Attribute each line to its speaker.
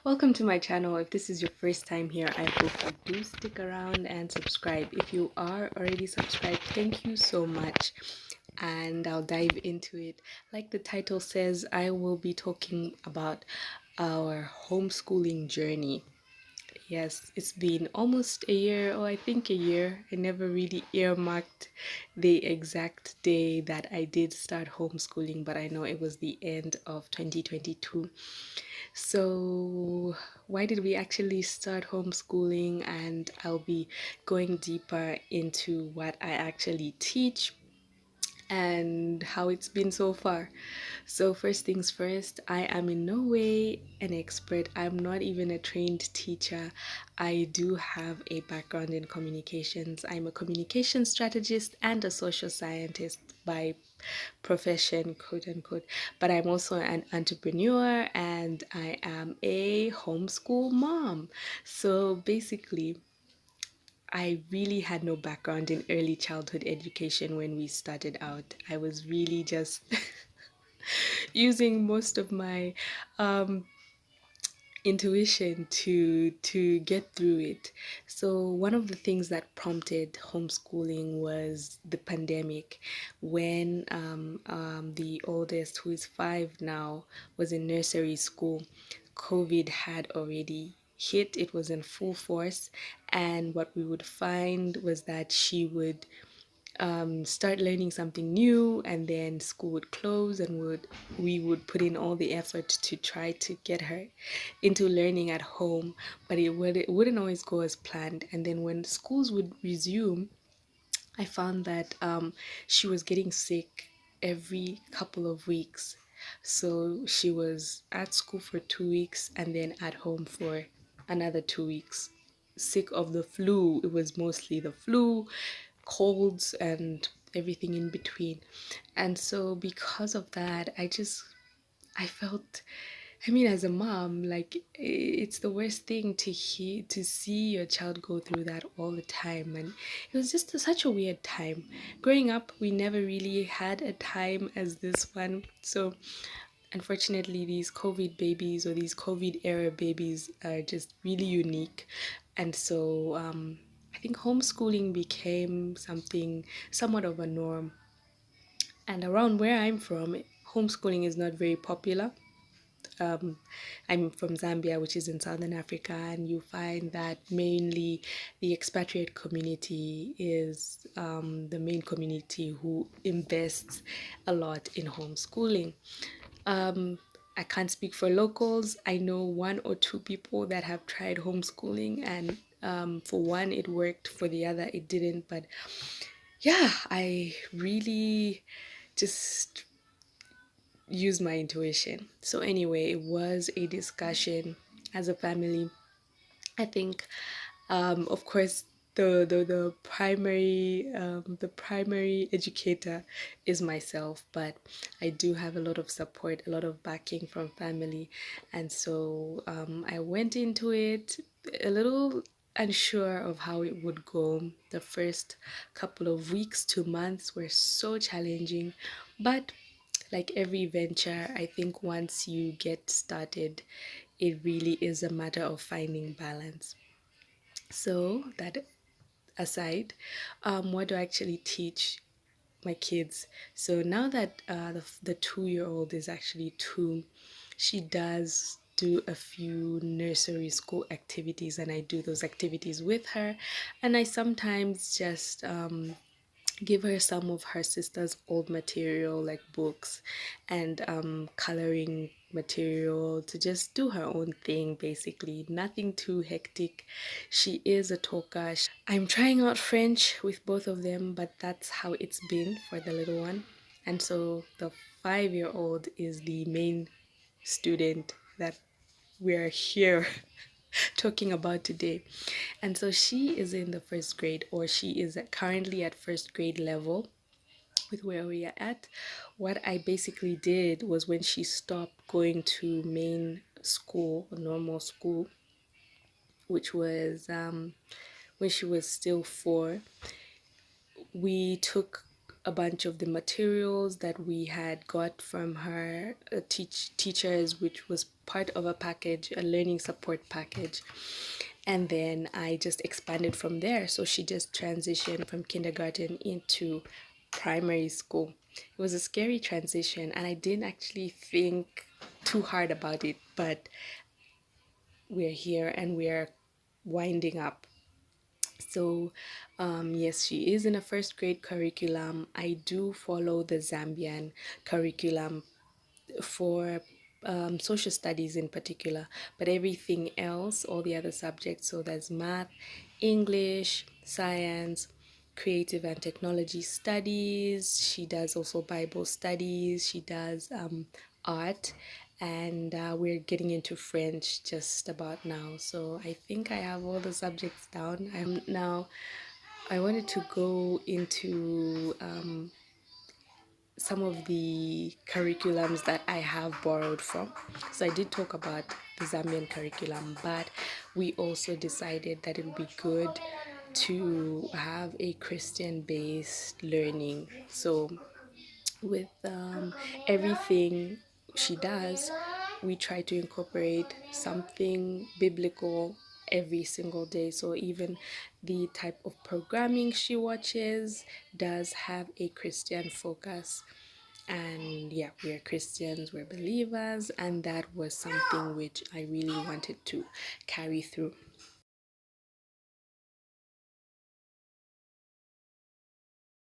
Speaker 1: Welcome to my channel. If this is your first time here, I hope you do stick around and subscribe. If you are already subscribed, thank you so much. And I'll dive into it. Like the title says, I will be talking about our homeschooling journey. Yes, it's been almost a year, or I think a year. I never really earmarked the exact day that I did start homeschooling, but I know it was the end of 2022. So, why did we actually start homeschooling? And I'll be going deeper into what I actually teach and how it's been so far. So, first things first, I am in no way an expert. I'm not even a trained teacher. I do have a background in communications. I'm a communication strategist and a social scientist by profession, quote unquote. But I'm also an entrepreneur and I am a homeschool mom. So, basically, I really had no background in early childhood education when we started out. I was really just using most of my um, intuition to get through it. So one of the things that prompted homeschooling was the pandemic, when the oldest, who is 5 now, was in nursery school. COVID had already hit; it was in full force, and what we would find was that she would start learning something new, and then school would close, and we would put in all the effort to try to get her into learning at home, but it wouldn't always go as planned. And then when schools would resume, I found that she was getting sick every couple of weeks. So she was at school for 2 weeks and then at home for another 2 weeks. Sick of the flu. It was mostly the flu, colds, and everything in between. And so, because of that, I felt, I mean, as a mom, like it's the worst thing to hear, to see your child go through that all the time. And it was just such a weird time. Growing up, we never really had a time as this one. So, unfortunately, these COVID babies or these COVID era babies are just really unique. And so, I think homeschooling became something somewhat of a norm. And around where I'm from, homeschooling is not very popular. um, I'm from Zambia, which is in Southern Africa, and you find that mainly the expatriate community is the main community who invests a lot in homeschooling. Um, I can't speak for locals. I know one or two people that have tried homeschooling, and for one, it worked, for the other, it didn't. But yeah, I really just use my intuition. So anyway, it was a discussion as a family. I think, of course, the primary educator is myself, but I do have a lot of support, a lot of backing from family, and so I went into it a little unsure of how it would go. The first couple of weeks to months were so challenging, but like every venture, I think once you get started, it really is a matter of finding balance. So, that aside, what do I actually teach my kids? So, now that the 2 year old is actually two, she does do a few nursery school activities, and I do those activities with her. And I sometimes just give her some of her sister's old material, like books and coloring material, to just do her own thing, basically. Nothing too hectic. She is a talker. I'm trying out French with both of them, but that's how it's been for the little one. And so the 5 year old is the main student that we're here talking about today. And so she is in the first grade, or she is currently at first grade level with where we are at. What I basically did was, when she stopped going to main school, normal school, which was when she was still 4, we took a bunch of the materials that we had got from her teachers, which was part of a package, a learning support package. And then I just expanded from there. So she just transitioned from kindergarten into primary school. It was a scary transition, and I didn't actually think too hard about it, but we're here and we're winding up. So, yes, she is in a first grade curriculum. I do follow the Zambian curriculum for social studies in particular, but everything else, all the other subjects, so there's math, English, science, creative and technology studies. She does also Bible studies. She does art, and we're getting into French just about now. So I think I have all the subjects down. Now I wanted to go into some of the curriculums that I have borrowed from. So I did talk about the Zambian curriculum, but we also decided that it would be good to have a Christian based learning. So with everything she does, we try to incorporate something biblical every single day. So even the type of programming she watches does have a Christian focus. And yeah, we're Christians, we're believers, and that was something which I really wanted to carry through.